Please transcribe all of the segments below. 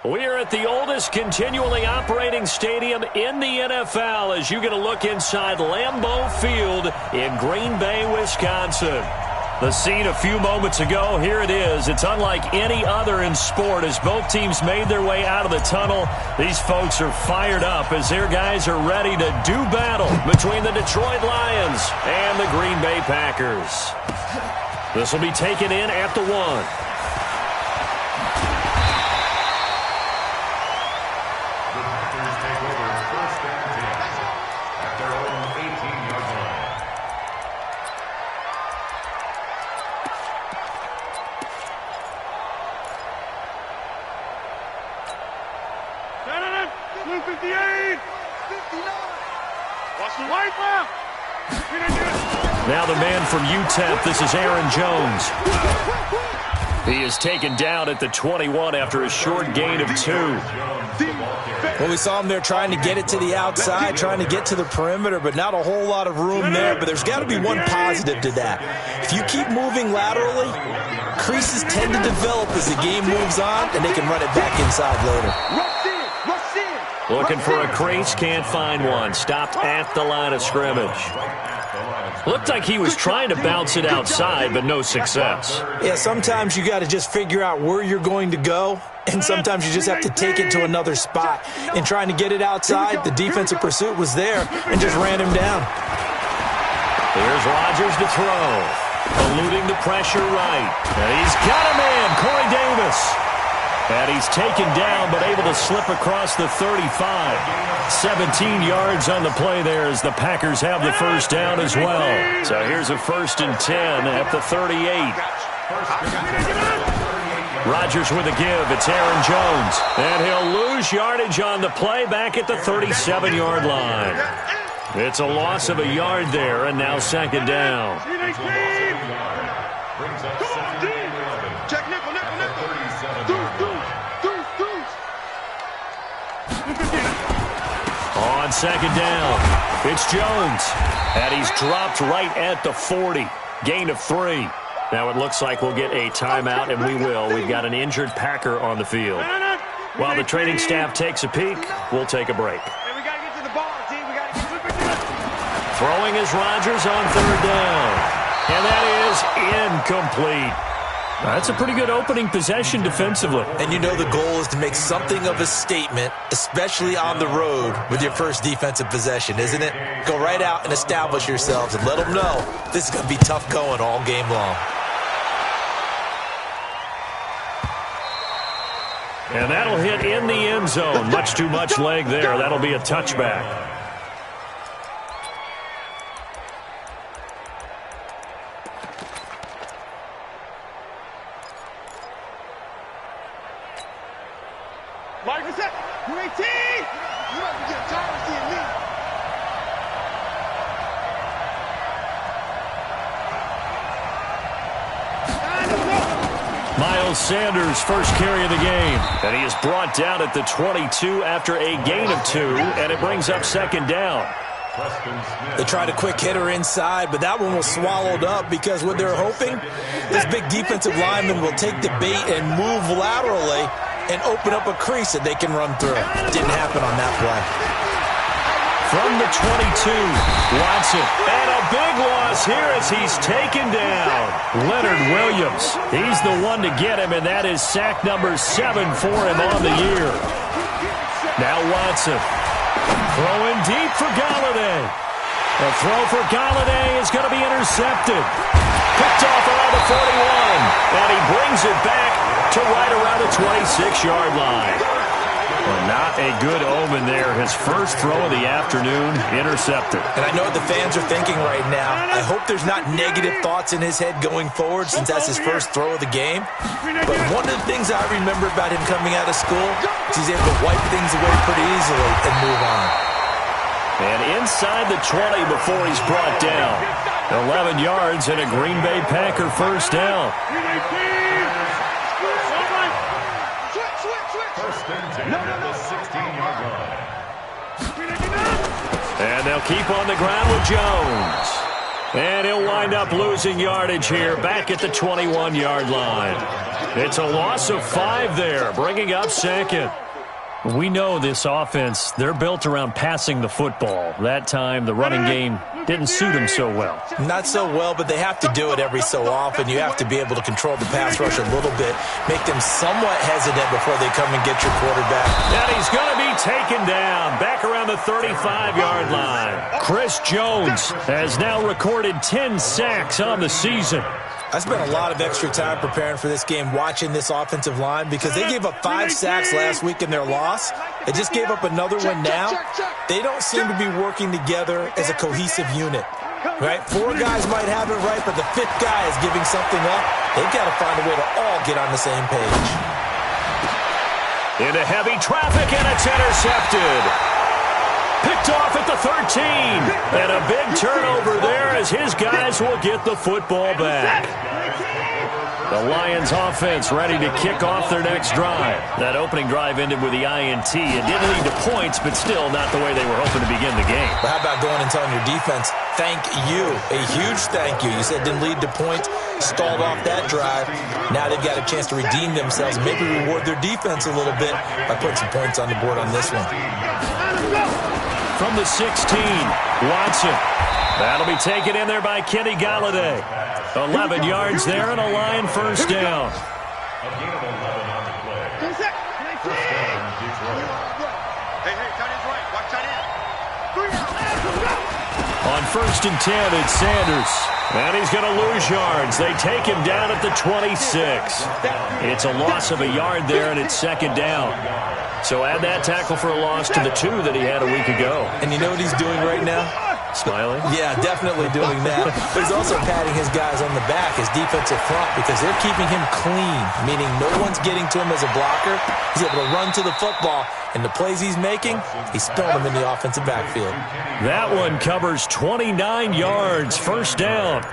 We're at the oldest continually operating stadium in the NFL as you get a look inside Lambeau Field in Green Bay, Wisconsin. The scene a few moments ago, here it is. It's unlike any other in sport as both teams made their way out of the tunnel. These folks are fired up as their guys are ready to do battle between the Detroit Lions and the Green Bay Packers. This will be taken in at the 1. Now the man from UTEP, this is Aaron Jones. He is taken down at the 21 after a short gain of 2. Well, we saw him there trying to get it to the outside, trying to get to the perimeter, but not a whole lot of room there. But there's got to be one positive to that. If you keep moving laterally, creases tend to develop as the game moves on, and they can run it back inside later. Looking for a crease, can't find one. Stopped at the line of scrimmage. Looked like he was trying to bounce it outside, but no success. Yeah, sometimes you got to just figure out where you're going to go, and sometimes you just have to take it to another spot. In trying to get it outside, the defensive pursuit was there and just ran him down. Here's Rodgers to throw. Eluding the pressure right. And he's got him in, Corey Davis. And he's taken down, but able to slip across the 35. 17 yards on the play there as the Packers have the first down as well. So here's a 1st and 10 at the 38. Rodgers with a give. It's Aaron Jones. And he'll lose yardage on the play back at the 37-yard line. It's a loss of a yard there, and now 2nd down. On 2nd down, it's Jones. And he's dropped right at the 40. Gain of 3. Now it looks like we'll get a timeout, and we will. We've got an injured Packer on the field. While the training staff takes a peek, we'll take a break. Throwing is Rodgers on 3rd down. And that is incomplete. That's a pretty good opening possession defensively. And you know the goal is to make something of a statement, especially on the road with your first defensive possession, isn't it? Go right out and establish yourselves and let them know this is going to be tough going all game long. And that'll hit in the end zone. Much too much leg there. That'll be a touchback. Miles Sanders, first carry of the game. And he is brought down at the 22 after a gain of 2, and it brings up 2nd down. They tried a quick hitter inside, but that one was swallowed up because what they're hoping, this big defensive lineman will take the bait and move laterally and open up a crease that they can run through. Didn't happen on that play. From the 22, Watson. And a big loss here as he's taken down. Leonard Williams. He's the one to get him, and that is sack number 7 for him on the year. Now Watson. Throwing deep for Golladay. The throw for Golladay is going to be intercepted. Picked off around the 41. And he brings it back to right around the 26-yard line. Well, not a good omen there. His first throw of the afternoon intercepted. And I know what the fans are thinking right now. I hope there's not negative thoughts in his head going forward since that's his first throw of the game. But one of the things I remember about him coming out of school is he's able to wipe things away pretty easily and move on. And inside the 20 before he's brought down. 11 yards and a Green Bay Packer first down. And they'll keep on the ground with Jones. And he'll wind up losing yardage here back at the 21-yard line. It's a loss of 5 there, bringing up second. We know this offense, they're built around passing the football. That time, the running game didn't suit them so well. Not so well, but they have to do it every so often. You have to be able to control the pass rush a little bit, make them somewhat hesitant before they come and get your quarterback. And he's going to be taken down, back around the 35-yard line. Chris Jones has now recorded 10 sacks on the season. I spent a lot of extra time preparing for this game watching this offensive line because they gave up 5 sacks last week in their loss. They just gave up another one now. They don't seem to be working together as a cohesive unit, right? 4 guys might have it right, but the 5th guy is giving something up. They've got to find a way to all get on the same page. Into heavy traffic, and it's intercepted. Picked off at the 13. And a big turnover there as his guys will get the football back. The Lions offense ready to kick off their next drive. That opening drive ended with the INT. It didn't lead to points, but still not the way they were hoping to begin the game. But how about going and telling your defense, thank you, a huge thank you. You said it didn't lead to points, stalled off that drive. Now they've got a chance to redeem themselves, maybe reward their defense a little bit by putting some points on the board on this one. From the 16, Watson. That'll be taken in there by Kenny Golladay. 11 yards there and a Lion first down. On 1st and 10, it's Sanders. And he's going to lose yards. They take him down at the 26. It's a loss of a yard there, and it's 2nd down. So add that tackle for a loss to the 2 that he had a week ago. And you know what he's doing right now? Smiling? Yeah, definitely doing that. But he's also patting his guys on the back, his defensive front, because they're keeping him clean, meaning no one's getting to him as a blocker. He's able to run to the football, and the plays he's making, he's spilling them in the offensive backfield. That one covers 29 yards, first down.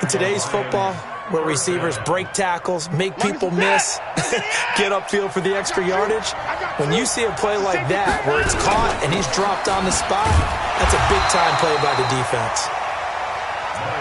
In today's football, where receivers break tackles, make people miss, get upfield for the extra yardage, when you see a play like that where it's caught and he's dropped on the spot, that's a big-time play by the defense.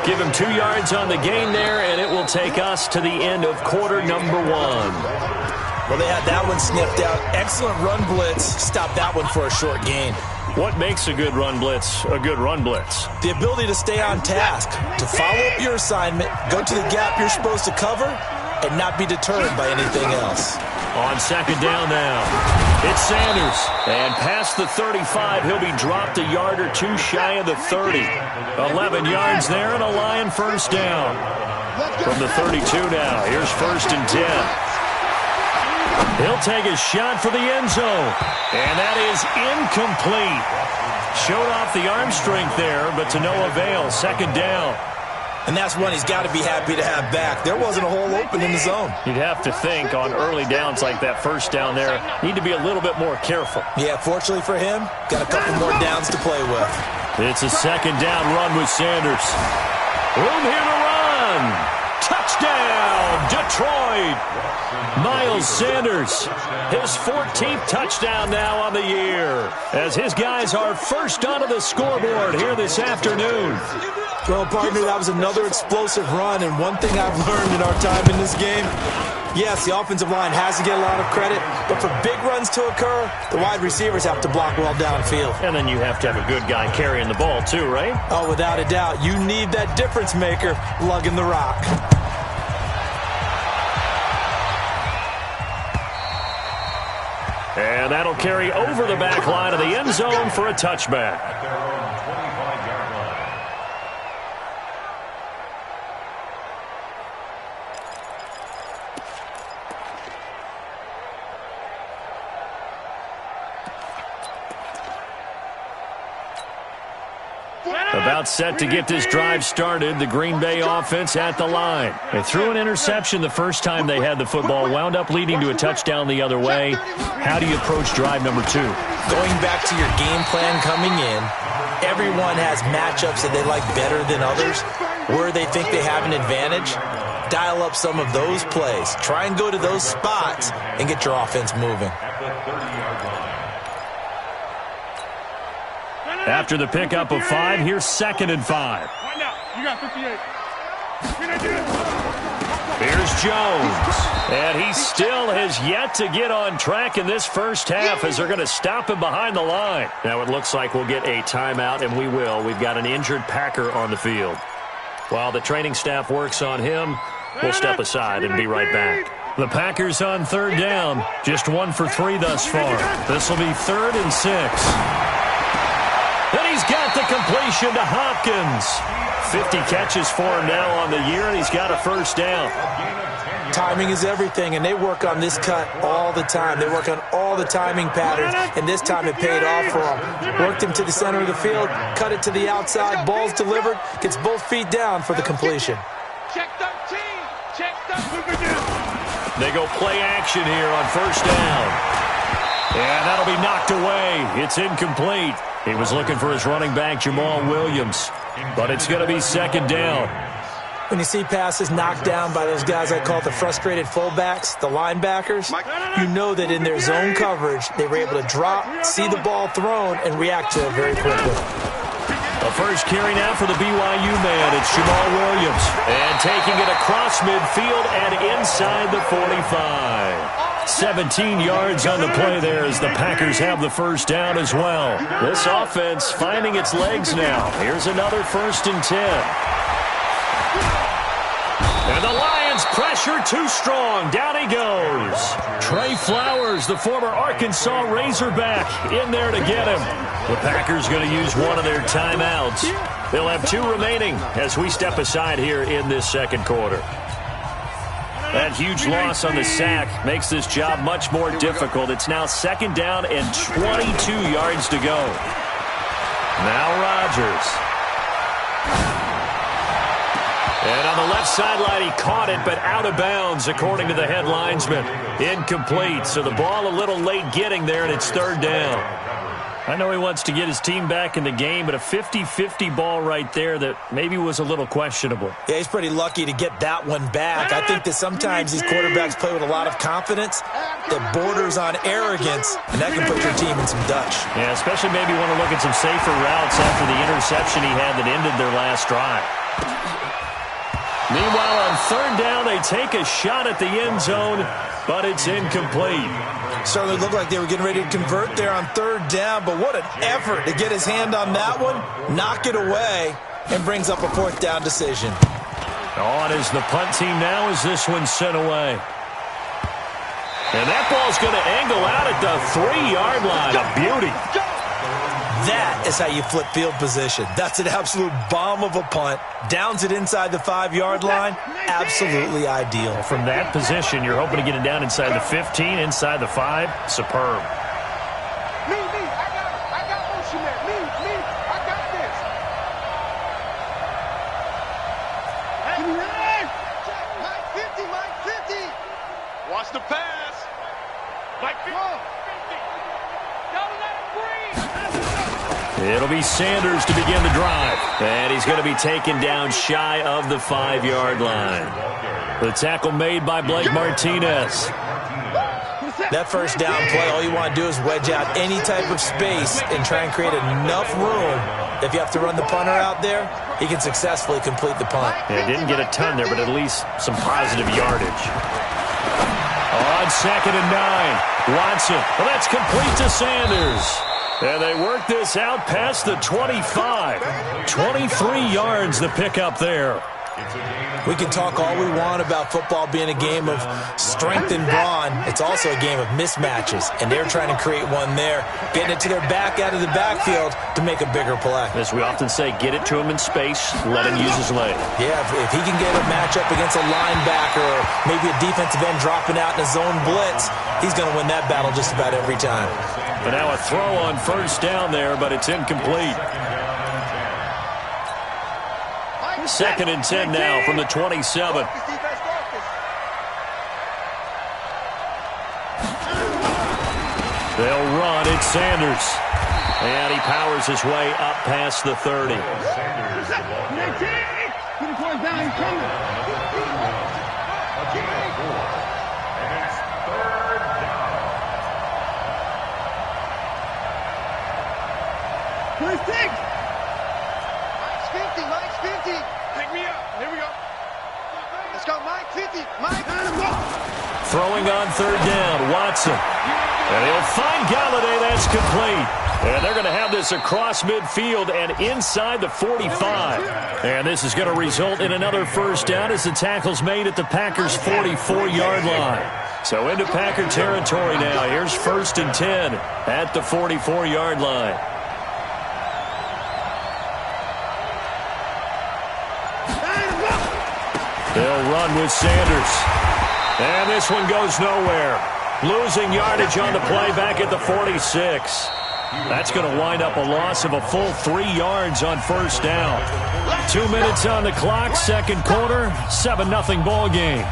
Give him 2 yards on the gain there, and it will take us to the end of quarter number 1. Well, they had that one sniffed out. Excellent run blitz. Stop that one for a short gain. What makes a good run blitz a good run blitz? The ability to stay on task, to follow up your assignment, go to the gap you're supposed to cover, and not be deterred by anything else. On 2nd down now, it's Sanders. And past the 35, he'll be dropped a yard or 2 shy of the 30. 11 yards there and a Lion first down. From the 32 now, here's 1st and 10. He'll take a shot for the end zone. And that is incomplete. Showed off the arm strength there, but to no avail. 2nd down. And that's one he's got to be happy to have back. There wasn't a hole open in the zone. You'd have to think on early downs like that first down there, need to be a little bit more careful. Yeah, fortunately for him, got a couple more downs to play with. It's a 2nd down run with Sanders. Room here to run. Touchdown, Detroit. Miles Sanders, his 14th touchdown now on the year, as his guys are first onto the scoreboard here this afternoon. Well, partner, that was another explosive run, and one thing I've learned in our time in this game, yes, the offensive line has to get a lot of credit, but for big runs to occur, the wide receivers have to block well downfield. And then you have to have a good guy carrying the ball too, right? Oh, without a doubt. You need that difference maker lugging the rock. And that'll carry over the back line of the end zone for a touchback. About set to get this drive started, the Green Bay offense at the line. They threw an interception the first time they had the football, wound up leading to a touchdown the other way. How do you approach drive number 2? Going back to your game plan coming in, everyone has matchups that they like better than others, where they think they have an advantage. Dial up some of those plays. Try and go to those spots and get your offense moving. After the pickup of 5, here's 2nd and 5. You got 58. Here's Jones. And he still has yet to get on track in this first half as they're going to stop him behind the line. Now it looks like we'll get a timeout, and we will. We've got an injured Packer on the field. While the training staff works on him, we'll step aside and be right back. The Packers on third down. Just 1 for 3 thus far. This will be 3rd and 6. And he's got the completion to Hopkins. 50 catches for him now on the year, and he's got a first down. Timing is everything, and they work on this cut all the time. They work on all the timing patterns, and this time it paid off for him. Worked him to the center of the field, cut it to the outside, ball's delivered, gets both feet down for the completion. Check 13. Check 13. They go play action here on first down. And that'll be knocked away. It's incomplete. He was looking for his running back, Jamal Williams. But it's going to be 2nd down. When you see passes knocked down by those guys I call the frustrated fullbacks, the linebackers, you know that in their zone coverage, they were able to drop, see the ball thrown, and react to it very quickly. A first carry now for the BYU man. It's Jamal Williams. And taking it across midfield and inside the 45. 17 yards on the play there as the Packers have the first down as well. This offense finding its legs now. Here's another 1st and 10. And the Lions pressure too strong. Down he goes. Trey Flowers, the former Arkansas Razorback, in there to get him. The Packers going to use one of their timeouts. They'll have 2 remaining as we step aside here in this 2nd quarter. That huge loss on the sack makes this job much more difficult. It's now 2nd down and 22 yards to go. Now Rodgers. And on the left sideline, he caught it, but out of bounds, according to the head linesman. Incomplete, so the ball a little late getting there, and it's 3rd down. I know he wants to get his team back in the game, but a 50-50 ball right there that maybe was a little questionable. Yeah, he's pretty lucky to get that one back. I think that sometimes these quarterbacks play with a lot of confidence that borders on arrogance, and that can put your team in some Dutch. Yeah, especially maybe want to look at some safer routes after the interception he had that ended their last drive. Meanwhile, on 3rd down, they take a shot at the end zone, but it's incomplete. Certainly looked like they were getting ready to convert there on 3rd down, but what an effort to get his hand on that one, knock it away, and brings up a 4th down decision. On is the punt team now as this one's sent away. And that ball's going to angle out at the 3-yard line. A beauty. That is how you flip field position. That's an absolute bomb of a punt. Downs it inside the 5-yard line. Absolutely ideal. From that position, you're hoping to get it down inside the 15, inside the 5. Superb. Me, I got motion there. Me, I got this. Hey, Mike 50. Watch the pass. Mike 50. Don't let him breathe. It'll be Sanders to begin the drive. And he's going to be taken down shy of the 5-yard line. The tackle made by Blake Martinez. That first down play, all you want to do is wedge out any type of space and try and create enough room. If you have to run the punter out there, he can successfully complete the punt. Yeah, didn't get a ton there, but at least some positive yardage. On 2nd and 9, Watson. Well, that's complete to Sanders. And they work this out past the 25. 23 yards the pickup there. We can talk all we want about football being a game of strength and brawn. It's also a game of mismatches, and they're trying to create one there, getting it to their back out of the backfield to make a bigger play. As we often say, get it to him in space, let him use his leg. Yeah, if he can get a matchup against a linebacker or maybe a defensive end dropping out in a zone blitz, he's going to win that battle just about every time. But now a throw on first down there, but it's incomplete. 2nd and 10 now from the 27. They'll run. It's Sanders. And he powers his way up past the 30. Mike's 50. Pick me up. Here we go. Let's go, Mike. 50. Mike. Throwing on third down, Watson. And he'll find Galladay. That's complete. And they're going to have this across midfield and inside the 45. And this is going to result in another first down as the tackle's made at the Packers' 44-yard line. So into Packer territory now. Here's 1st and 10 at the 44-yard line. They'll run with Sanders. And this one goes nowhere. Losing yardage on the play back at the 46. That's going to wind up a loss of a full 3 yards on first down. 2 minutes on the clock, second quarter, 7-0 ball game.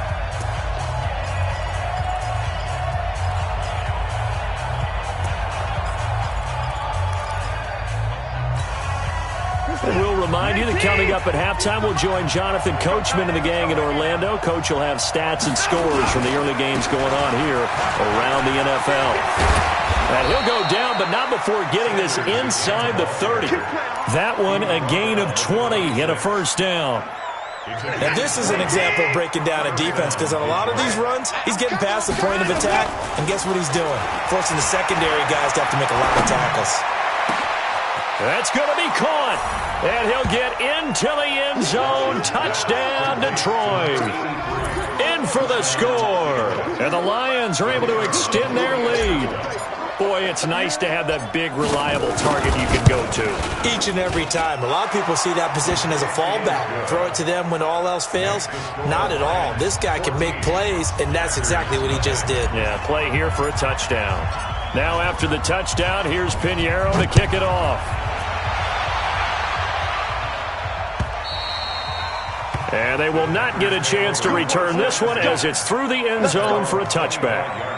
And we'll remind you that coming up at halftime, we'll join Jonathan Coachman and the gang in Orlando. Coach will have stats and scores from the early games going on here around the NFL. And he'll go down, but not before getting this inside the 30. That one a gain of 20 and a first down. And this is an example of breaking down a defense, because on a lot of these runs, he's getting past the point of attack, and guess what he's doing? Forcing the secondary guys to have to make a lot of tackles. That's going to be caught, and he'll get into the end zone. Touchdown, Detroit. In for the score, and the Lions are able to extend their lead. Boy, it's nice to have that big, reliable target you can go to. Each and every time. A lot of people see that position as a fallback. Throw it to them when all else fails. Not at all. This guy can make plays, and that's exactly what he just did. Yeah, play here for a touchdown. Now after the touchdown, here's Pinheiro to kick it off. And they will not get a chance to return this one as it's through the end zone for a touchback.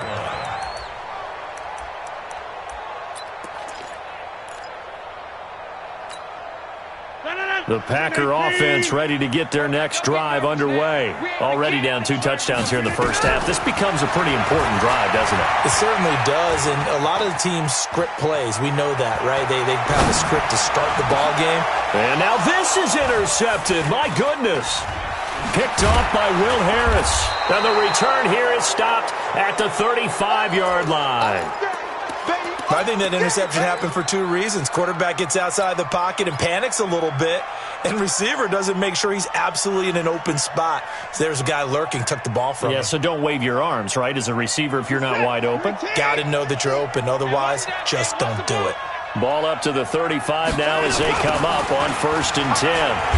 The Packer offense ready to get their next drive underway. Already down 2 touchdowns here in the first half. This becomes a pretty important drive, doesn't it? It certainly does, and a lot of the teams script plays. We know that, right? They have a script to start the ball game. And now this is intercepted. My goodness. Picked off by Will Harris. And the return here is stopped at the 35-yard line. I think that interception happened for 2 reasons. Quarterback gets outside the pocket and panics a little bit, and receiver doesn't make sure he's absolutely in an open spot. So there's a guy lurking, took the ball from him. Yeah, so don't wave your arms, right, as a receiver if you're not wide open. Got to know that you're open. Otherwise, just don't do it. Ball up to the 35 now as they come up on 1st and 10.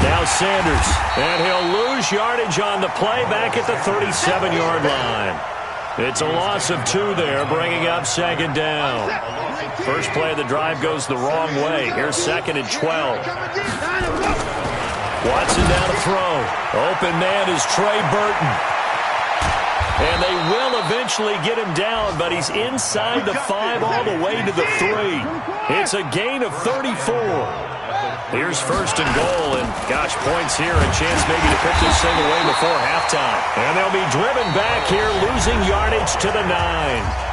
Now Sanders, and he'll lose yardage on the play back at the 37-yard line. It's a loss of 2 there, bringing up 2nd down. First play of the drive goes the wrong way. Here's 2nd and 12. Watson down to throw. Open man is Trey Burton. And they will eventually get him down, but he's inside the 5 all the way to the 3. It's a gain of 34. Here's 1st and goal, and gosh, points here, a chance maybe to put this thing away before halftime. And they'll be driven back here, losing yardage to the 9.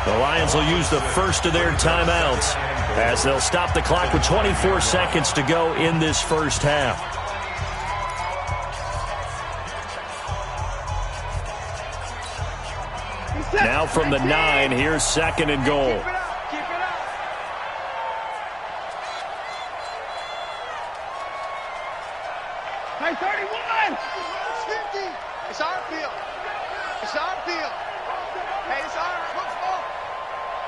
The Lions will use the first of their timeouts as they'll stop the clock with 24 seconds to go in this first half. Now from the 9, here's 2nd and goal. Hey, 31! It's 50! It's our field. It's our field. Hey, it's our football.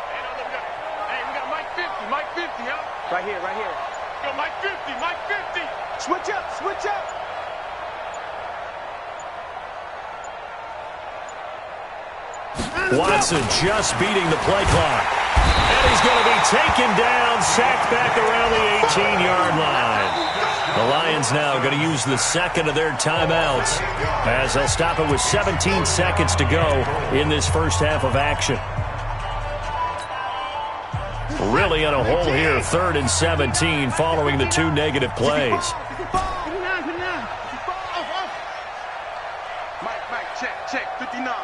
Hey, no, look, hey, we got Mike 50. Mike 50, huh? Right here, right here. Yo, Mike 50, Mike 50. Switch up, switch up. Watson just beating the play clock. And he's going to be taken down, sacked back around the 18-yard line. The Lions now going to use the 2nd of their timeouts as they'll stop it with 17 seconds to go in this first half of action. Really in a hole here, 3rd and 17 following the 2 negative plays. Mike, check, 59.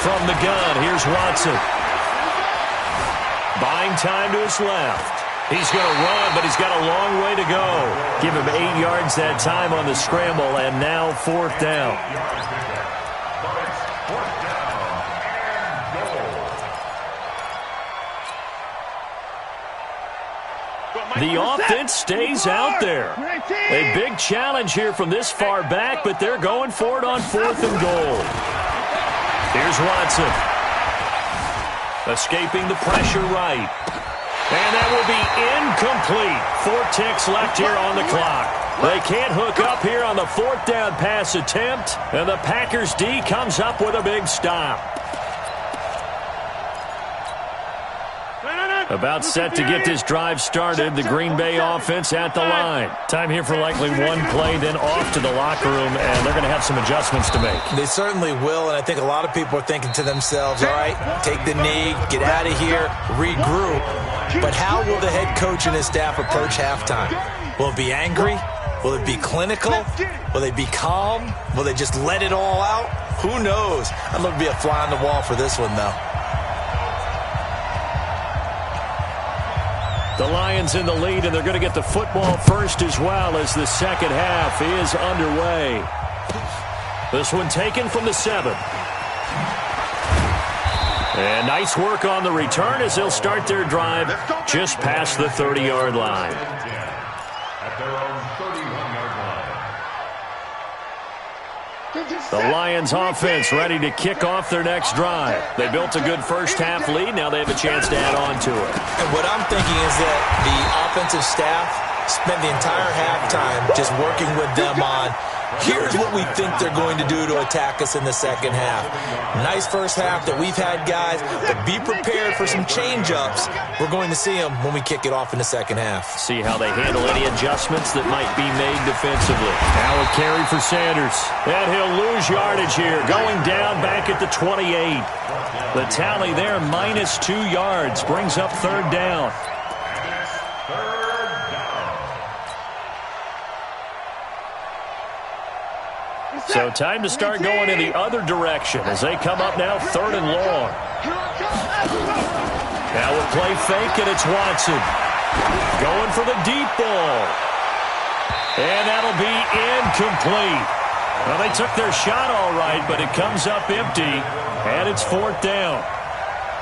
From the gun, here's Watson. Buying time to his left. He's going to run, but he's got a long way to go. Give him 8 yards that time on the scramble, and now 4th down. The offense stays out there. A big challenge here from this far back, but they're going for it on 4th and goal. Here's Watson. Escaping the pressure right. And that will be incomplete. 4 ticks left here on the clock. They can't hook up here on the 4th down pass attempt, and the Packers D comes up with a big stop. About set to get this drive started. The Green Bay offense at the line. Time here for likely one play, then off to the locker room, and they're going to have some adjustments to make. They certainly will, and I think a lot of people are thinking to themselves, all right, take the knee, get out of here, regroup. But how will the head coach and his staff approach halftime? Will it be angry? Will it be clinical? Will they be calm? Will they just let it all out? Who knows? I'd love to be a fly on the wall for this one, though. The Lions in the lead, and they're going to get the football first as well as the second half is underway. This one taken from the 7. And nice work on the return as they'll start their drive just past the 30-yard line. The Lions offense ready to kick off their next drive. They built a good first half lead. Now they have a chance to add on to it. And what I'm thinking is that the offensive staff spent the entire halftime just working with them on, here's what we think they're going to do to attack us in the second half. Nice first half that we've had, guys, but be prepared for some change-ups. We're going to see them when we kick it off in the second half. See how they handle any adjustments that might be made defensively. Now a carry for Sanders. And he'll lose yardage here, going down back at the 28. The tally there, -2 yards, brings up 3rd down. So time to start going in the other direction as they come up now 3rd and long. Now a play fake, and it's Watson. Going for the deep ball. And that'll be incomplete. Well, they took their shot all right, but it comes up empty, and it's 4th down.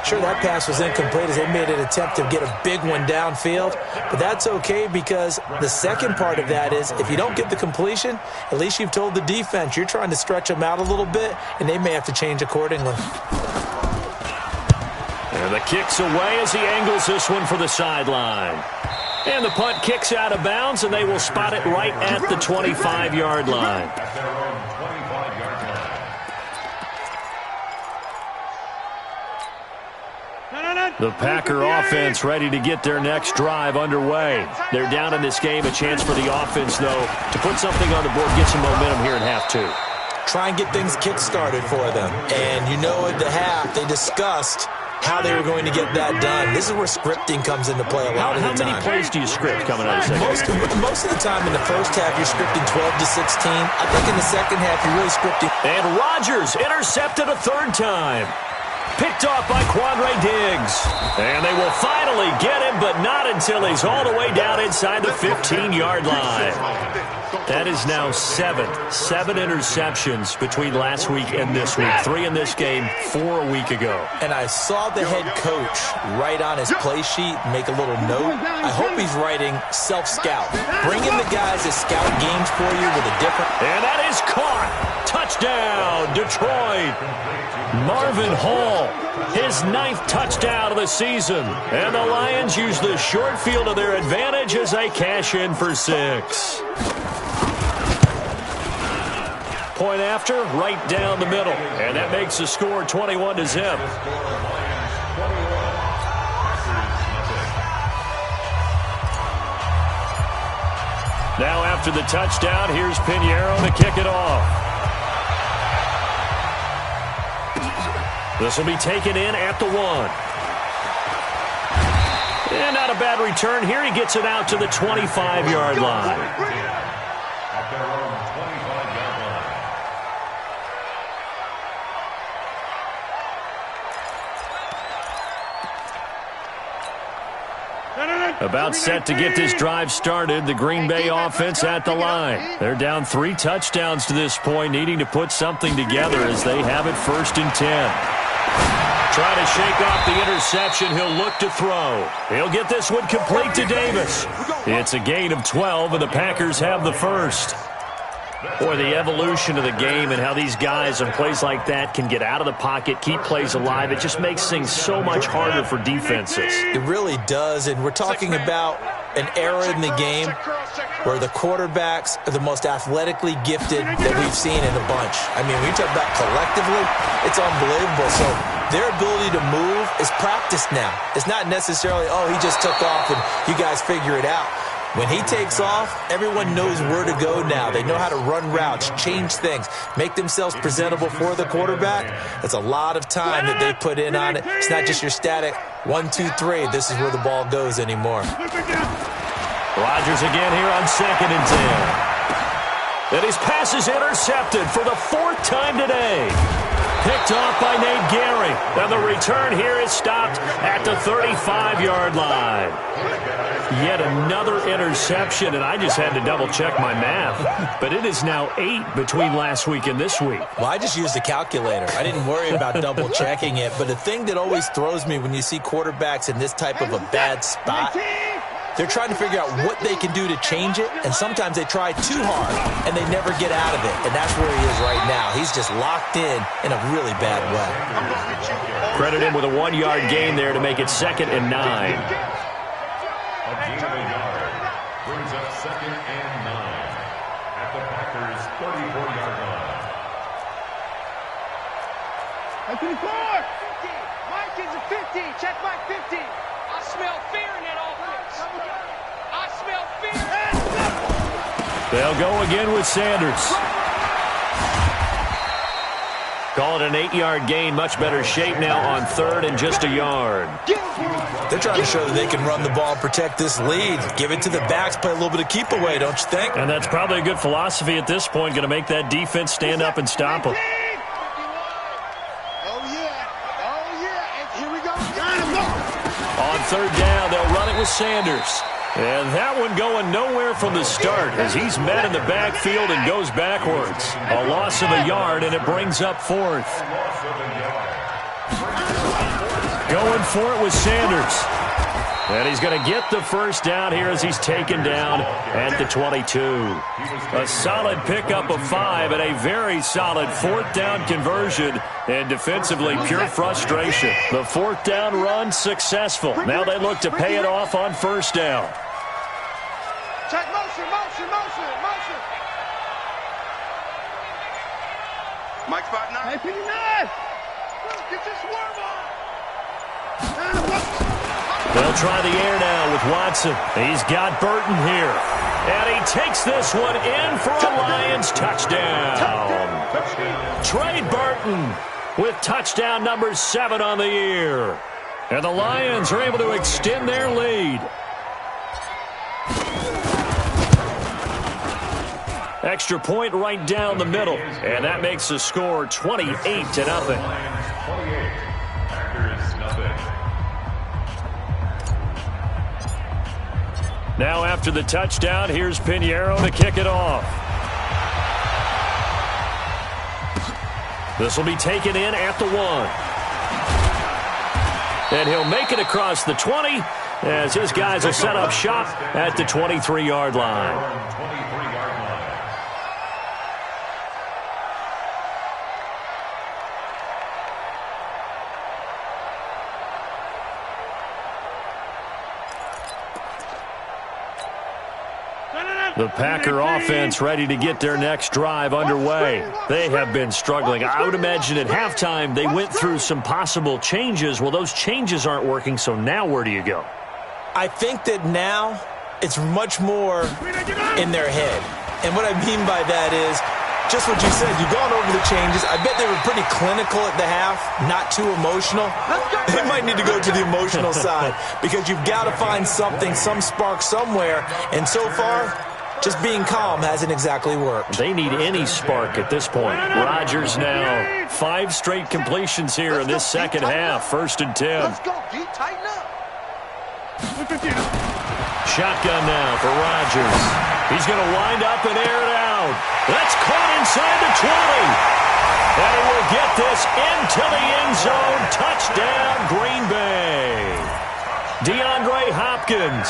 Sure, that pass was incomplete as they made an attempt to get a big one downfield, but that's okay because the second part of that is if you don't get the completion, at least you've told the defense you're trying to stretch them out a little bit, and they may have to change accordingly. And the kick's away as he angles this one for the sideline. And the punt kicks out of bounds, and they will spot it right at the 25-yard line. The Packer offense ready to get their next drive underway. They're down in this game. A chance for the offense, though, to put something on the board, get some momentum here in half 2. Try and get things kick-started for them. And you know at the half, they discussed how they were going to get that done. This is where scripting comes into play a lot of the time. How many plays do you script coming out of the second half? Most of the time in the first half, you're scripting 12 to 16. I think in the second half, you're really scripting. And Rodgers intercepted a 3rd time. Picked off by Quandre Diggs. And they will finally get him, but not until he's all the way down inside the 15-yard line. That is now 7 interceptions between last week and this week. 3 in this game, 4 a week ago. And I saw the head coach write on his play sheet, make a little note. I hope he's writing self-scout. Bring in the guys that scout games for you with a different... And that is caught. Touchdown, Detroit. Marvin Hall, his 9th touchdown of the season. And the Lions use the short field to their advantage as they cash in for 6. Point after, right down the middle. And that makes the score 21-0. Now after the touchdown, here's Pinheiro to kick it off. This will be taken in at the 1. And not a bad return here. He gets it out to the 25-yard line. About set to get this drive started. The Green Bay offense at the line. They're down 3 touchdowns to this point, needing to put something together as they have it 1st and 10. Trying to shake off the interception. He'll look to throw. He'll get this one complete to Davis. It's a gain of 12, and the Packers have the first. Boy, the evolution of the game and how these guys on plays like that can get out of the pocket, keep plays alive, it just makes things so much harder for defenses. It really does, and we're talking about an era in the game where the quarterbacks are the most athletically gifted that we've seen in a bunch. I mean, when you talk about collectively, it's unbelievable. So their ability to move is practiced now. It's not necessarily, oh, he just took off and you guys figure it out. When he takes off, everyone knows where to go now. They know how to run routes, change things, make themselves presentable for the quarterback. That's a lot of time that they put in on it. It's not just your static 1, 2, 3. This is where the ball goes anymore. Rodgers again here on 2nd and 10. And his pass is intercepted for the 4th time today. Picked off by Nate Gehring. And the return here is stopped at the 35-yard line. Yet another interception, and I just had to double-check my math. But it is now 8 between last week and this week. Well, I just used a calculator. I didn't worry about double-checking it. But the thing that always throws me when you see quarterbacks in this type of a bad spot, they're trying to figure out what they can do to change it, and sometimes they try too hard, and they never get out of it. And that's where he is right now. He's just locked in a really bad way. Credit him with a 1-yard gain there to make it 2nd and 9. A gain of a yard brings up 2nd and 9 at the Packers' 34-yard line. At 24! 50! Mike is a 50! Check Mike 50! I smell fear in that offense! I smell fear! They'll go again with Sanders. Call it an 8-yard gain. Much better shape now on 3rd and just a yard. They're trying to show that they can run the ball and protect this lead. Give it to the backs, play a little bit of keep away, don't you think? And that's probably a good philosophy at this point. Going to make that defense stand up and stop them. Oh, yeah. Oh, yeah. And here we go. On 3rd down, they'll run it with Sanders. And that one going nowhere from the start as he's met in the backfield and goes backwards. A loss of a yard, and it brings up 4th. Going for it with Sanders. And he's going to get the first down here as he's taken down at the 22. A solid pickup of 5 and a very solid 4th down conversion. And defensively, pure frustration. The 4th down run successful. Now they look to pay it off on 1st down. Check motion. Mike spot 9. Hey, 59. Get this worm on. They'll try the air now with Watson. He's got Burton here. And he takes this one in for a Lions touchdown. Trey Burton with touchdown number 7 on the year. And the Lions are able to extend their lead. Extra point right down the middle. And that makes the score 28-0. Now after the touchdown, here's Pinheiro to kick it off. This will be taken in at the 1. And he'll make it across the 20 as his guys will set up shop at the 23-yard line. The Packer offense ready to get their next drive underway. They have been struggling. I would imagine at halftime they went through some possible changes. Well, those changes aren't working, so now where do you go? I think that now it's much more in their head. And what I mean by that is just what you said. You've gone over the changes. I bet they were pretty clinical at the half, not too emotional. They might need to go to the emotional side because you've got to find something, some spark somewhere. And so far, just being calm hasn't exactly worked. They need any spark at this point. Rodgers now 5 straight completions here in this second half. 1st and 10. Let's go, D. Tighten up. Shotgun now for Rodgers. He's going to wind up and air it out. That's caught inside the 20. And he will get this into the end zone. Touchdown, Green Bay. DeAndre Hopkins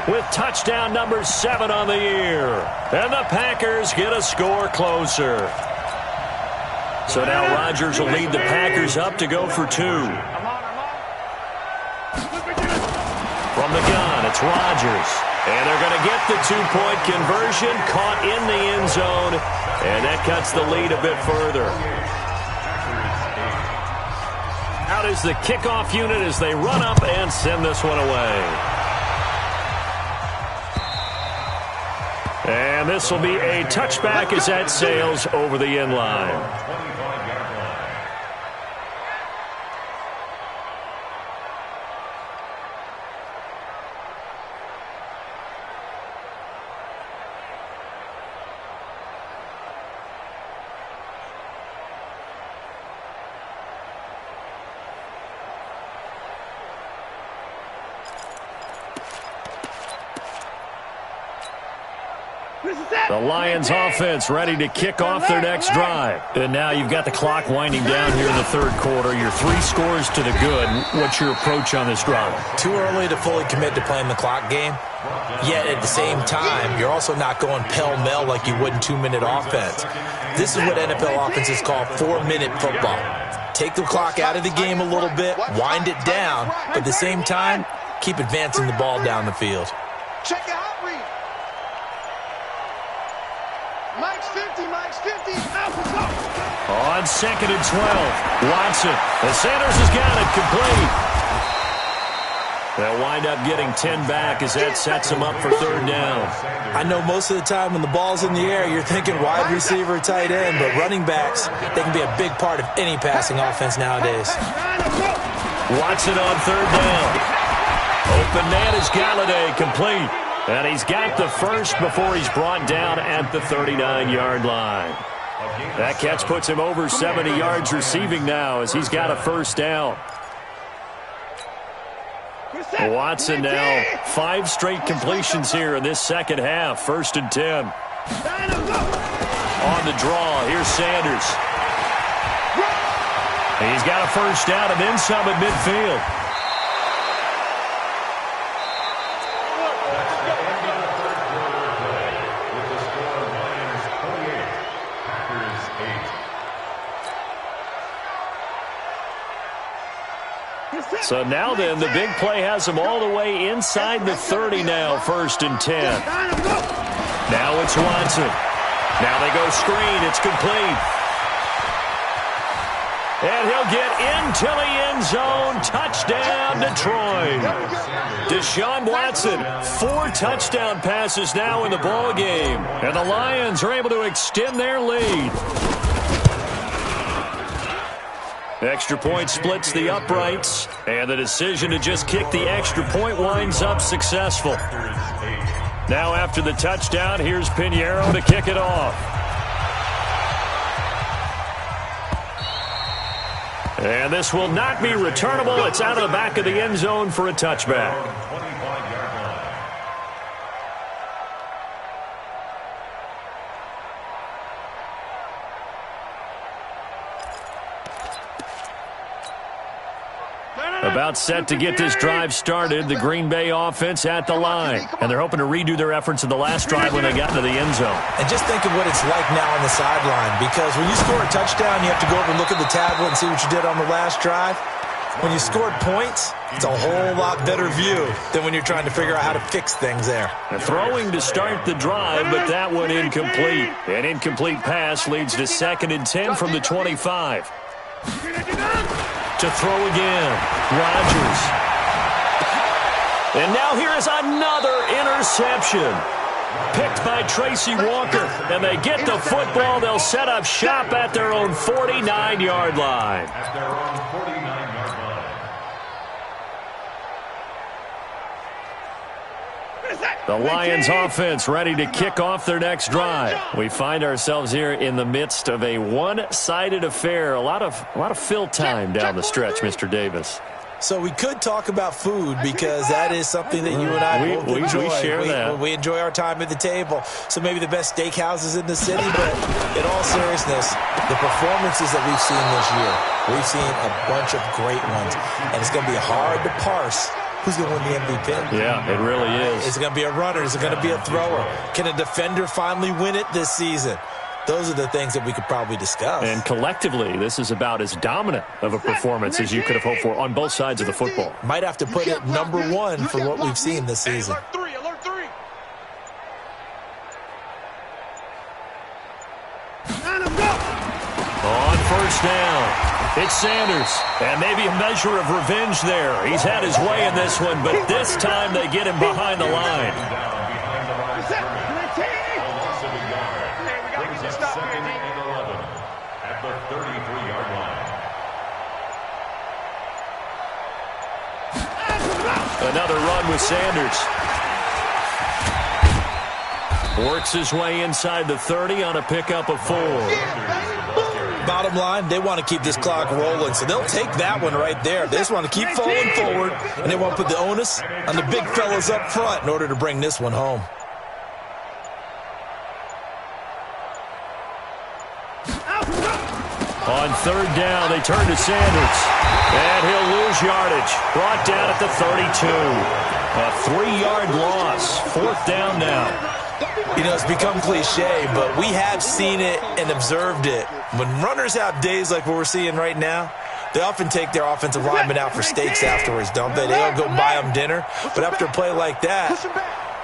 with touchdown number 7 on the year. And the Packers get a score closer. So now Rodgers will lead the Packers up to go for 2. From the gun, it's Rodgers. And they're going to get the 2-point conversion, caught in the end zone. And that cuts the lead a bit further. Out is the kickoff unit as they run up and send this one away. And this will be a touchback as that sails over the end line. The Lions offense ready to kick off their next drive. And now you've got the clock winding down here in the third quarter. You're 3 scores to the good. What's your approach on this drive? Too early to fully commit to playing the clock game. Yet at the same time, you're also not going pell-mell like you would in 2-minute offense. This is what NFL offenses call 4-minute football. Take the clock out of the game a little bit, wind it down, but at the same time, keep advancing the ball down the field. Check it out, Reed. Mike's 50, Mike's 50. On 2nd and 12, Watson. And Sanders has got it complete. They'll wind up getting 10 back as that sets them up for 3rd down. I know most of the time when the ball's in the air, you're thinking wide receiver, tight end, but running backs, they can be a big part of any passing offense nowadays. Watson on 3rd down. Open man is Galladay, complete. And he's got the first before he's brought down at the 39-yard line. That catch puts him over 70 yards receiving now as he's got a 1st down. Watson now 5 straight completions here in this second half. 1st and 10. On the draw, here's Sanders. He's got a 1st down and then some at midfield. So now then, the big play has them all the way inside the 30 now, 1st and 10. Now it's Watson. Now they go screen. It's complete. And he'll get into the end zone. Touchdown, Detroit. Deshaun Watson, 4 touchdown passes now in the ball game. And the Lions are able to extend their lead. Extra point splits the uprights, and the decision to just kick the extra point winds up successful. Now after the touchdown, here's Pinheiro to kick it off. And this will not be returnable. It's out of the back of the end zone for a touchback. About set to get this drive started, the Green Bay offense at the line. And they're hoping to redo their efforts in the last drive when they got into the end zone. And just think of what it's like now on the sideline, because when you score a touchdown, you have to go over and look at the tablet and see what you did on the last drive. When you scored points, it's a whole lot better view than when you're trying to figure out how to fix things there. Throwing to start the drive, but that one incomplete. An incomplete pass leads to 2nd and 10 from the 25. To throw again, Rodgers. And now here is another interception. Picked by Tracy Walker. And they get the football. They'll set up shop at their own 49-yard line. At their own 49-yard line. The Lions offense ready to kick off their next drive. We find ourselves here in the midst of a one-sided affair. A lot of fill time down the stretch, Mr. Davis. So we could talk about food because that is something that you and I both enjoy. We share that. We enjoy our time at the table. So maybe the best steakhouses in the city, but in all seriousness, the performances that we've seen this year, we've seen a bunch of great ones, and it's going to be hard to parse who's going to win the MVP. Yeah, it really is. Is it going to be a runner? Is it going to be a thrower? Can a defender finally win it this season? Those are the things that we could probably discuss. And collectively, this is about as dominant of a performance as you could have hoped for on both sides of the football. Might have to put it number one for what we've seen this season. Alert three, alert three. On first down, it's Sanders. And maybe a measure of revenge there. He's had his way in this one, but this time they get him behind the line. Another run with Sanders. Works his way inside the 30 on a pickup of 4. Bottom line, they want to keep this clock rolling, so they'll take that one right there. They just want to keep falling forward, and they want to put the onus on the big fellas up front in order to bring this one home. On third down, they turn to Sanders. And he'll lose yardage. Brought down at the 32. A 3-yard loss. Fourth down now. You know, it's become cliche, but we have seen it and observed it. When runners have days like what we're seeing right now, they often take their offensive linemen out for steaks afterwards, don't they? They'll go buy them dinner. But after a play like that,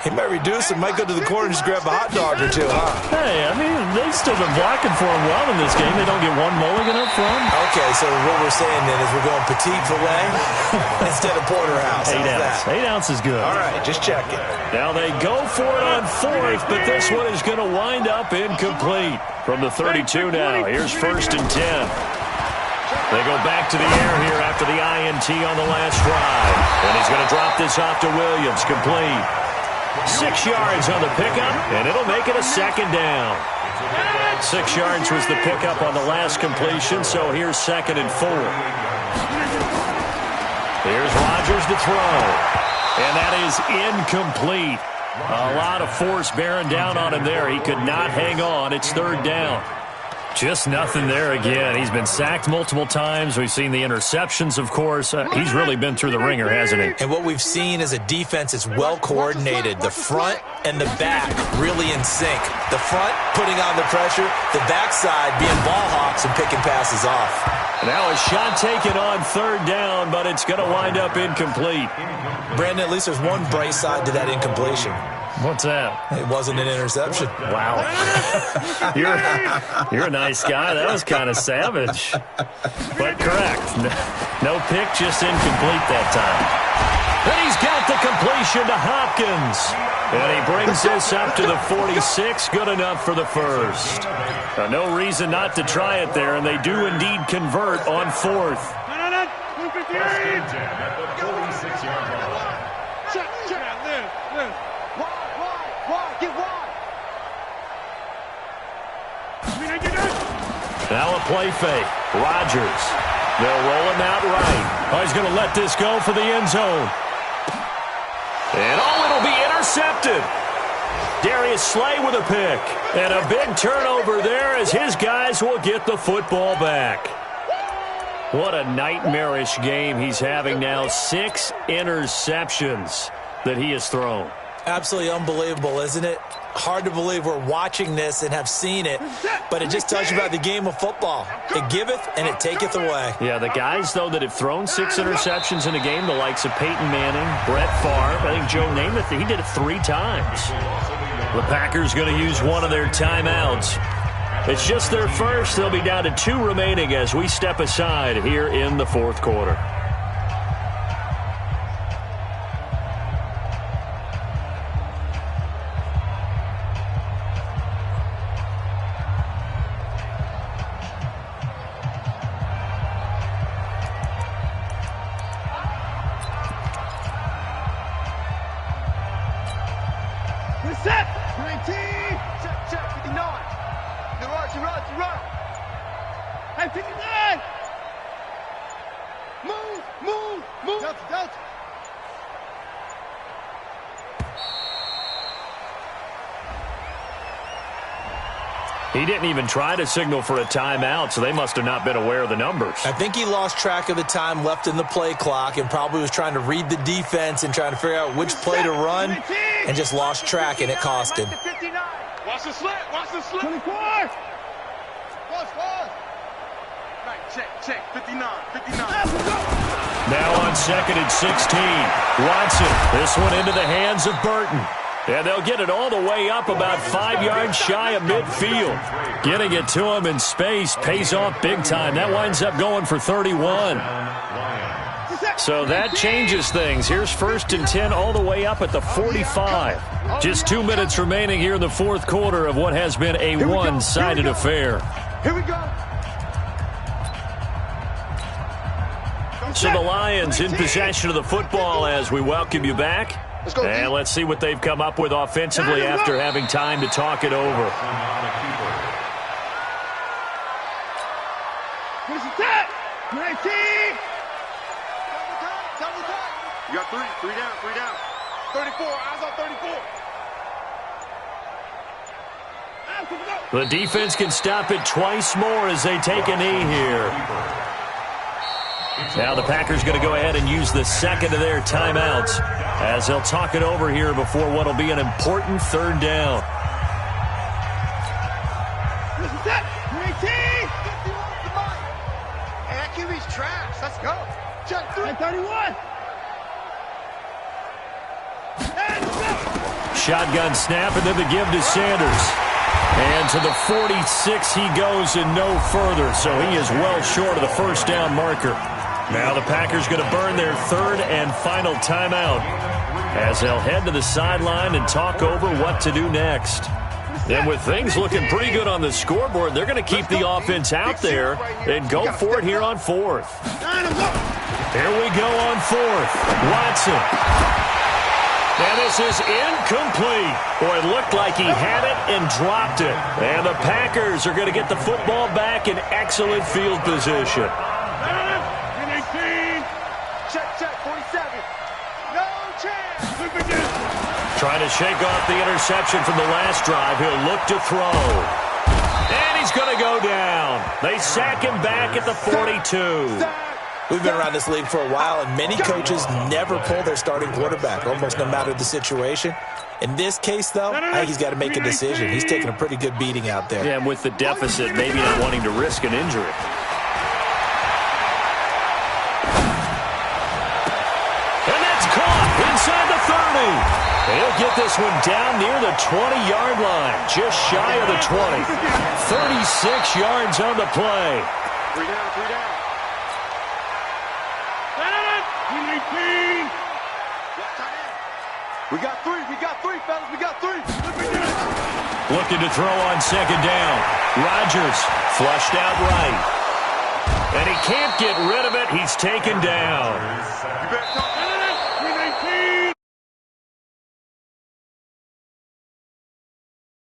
he might reduce and might go to the corner and just grab a hot dog or two, huh? Hey, I mean, they've still been blocking for him well in this game. They don't get one mulligan up front. Okay, so what we're saying then is we're going petite filet instead of porterhouse. 8 ounce. 8 ounce is good. All right, just checking. Now they go for it on fourth, but this one is going to wind up incomplete. From the 32 now, here's first and 10. They go back to the air here after the INT on the last drive. And he's going to drop this off to Williams, complete. 6 yards on the pickup, and it'll make it a second down. 6 yards was the pickup on the last completion, so here's second and 4. Here's Rodgers to throw, and that is incomplete. A lot of force bearing down on him there. He could not hang on. It's third down. Just nothing there again. He's been sacked multiple times. We've seen the interceptions, of course. He's really been through the ringer, hasn't he? And what we've seen is a defense that's well coordinated. The front and the back really in sync. The front putting on the pressure, the backside being ball hawks and picking passes off. Now a shot taken on third down, but it's going to wind up incomplete. Brandon, at least there's one bright side to that incompletion. What's that? It wasn't an interception. Wow. You're a nice guy. That was kind of savage. But correct. No pick, just incomplete that time. And he's got the completion to Hopkins. And he brings this up to the 46. Good enough for the first. No reason not to try it there, and they do indeed convert on fourth. Now a play fake. Rodgers. They'll roll him out right. Oh, he's going to let this go for the end zone. And it'll be intercepted. Darius Slay with a pick. And a big turnover there as his guys will get the football back. What a nightmarish game he's having now. 6 interceptions that he has thrown. Absolutely unbelievable, isn't it? Hard to believe we're watching this and have seen it, but it just tells you about the game of football. It giveth and it taketh away. Yeah, the guys, though, that have thrown 6 interceptions in a game, the likes of Peyton Manning, Brett Favre, I think Joe Namath, he did it 3 times. The Packers going to use one of their timeouts. It's just their first. They'll be down to 2 remaining as we step aside here in the fourth quarter. Move! He didn't even try to signal for a timeout, so they must have not been aware of the numbers. I think he lost track of the time left in the play clock and probably was trying to read the defense and trying to figure out which play to run and just lost track, and it cost him. Watch the slip. Watch the slip. 24. Right, check. 59. Now on 2nd and 16. Watson, this one into the hands of Burton. And they'll get it all the way up about 5 yards shy of midfield. Getting it to him in space pays off big time. That winds up going for 31. So that changes things. Here's 1st and 10 all the way up at the 45. Just 2 minutes remaining here in the fourth quarter of what has been a one-sided affair. Here we go. So the Lions in possession of the football as we welcome you back. And let's see what they've come up with offensively after having time to talk it over. You got three down. 34, eyes on 34. The defense can stop it twice more as they take a knee here. Now the Packers going to go ahead and use the second of their timeouts as they'll talk it over here before what will be an important 3rd down. Hey, that QB's trash. Let's go. Check 31. Shotgun snap and then the give to Sanders. And to the 46 he goes and no further, so he is well short of the 1st down marker. Now the Packers going to burn their 3rd and final timeout as they'll head to the sideline and talk over what to do next. And with things looking pretty good on the scoreboard, they're going to keep the offense out there and go for it here on 4th. Here we go on 4th. Watson. And this is incomplete. Boy, it looked like he had it and dropped it. And the Packers are going to get the football back in excellent field position. Check, 47. No chance. Trying to shake off the interception from the last drive. He'll look to throw. And he's going to go down. They sack him back at the 42. We've been around this league for a while, and many coaches never pull their starting quarterback, almost no matter the situation. In this case, though, I think he's got to make a decision. He's taking a pretty good beating out there. Yeah, and with the deficit, maybe not wanting to risk an injury. And that's caught inside the 30. He'll get this one down near the 20-yard line, just shy of the 20. 36 yards on the play. 3 down. We got three, fellas. We got three. Looking to throw on 2nd down. Rodgers flushed out right. And he can't get rid of it. He's taken down.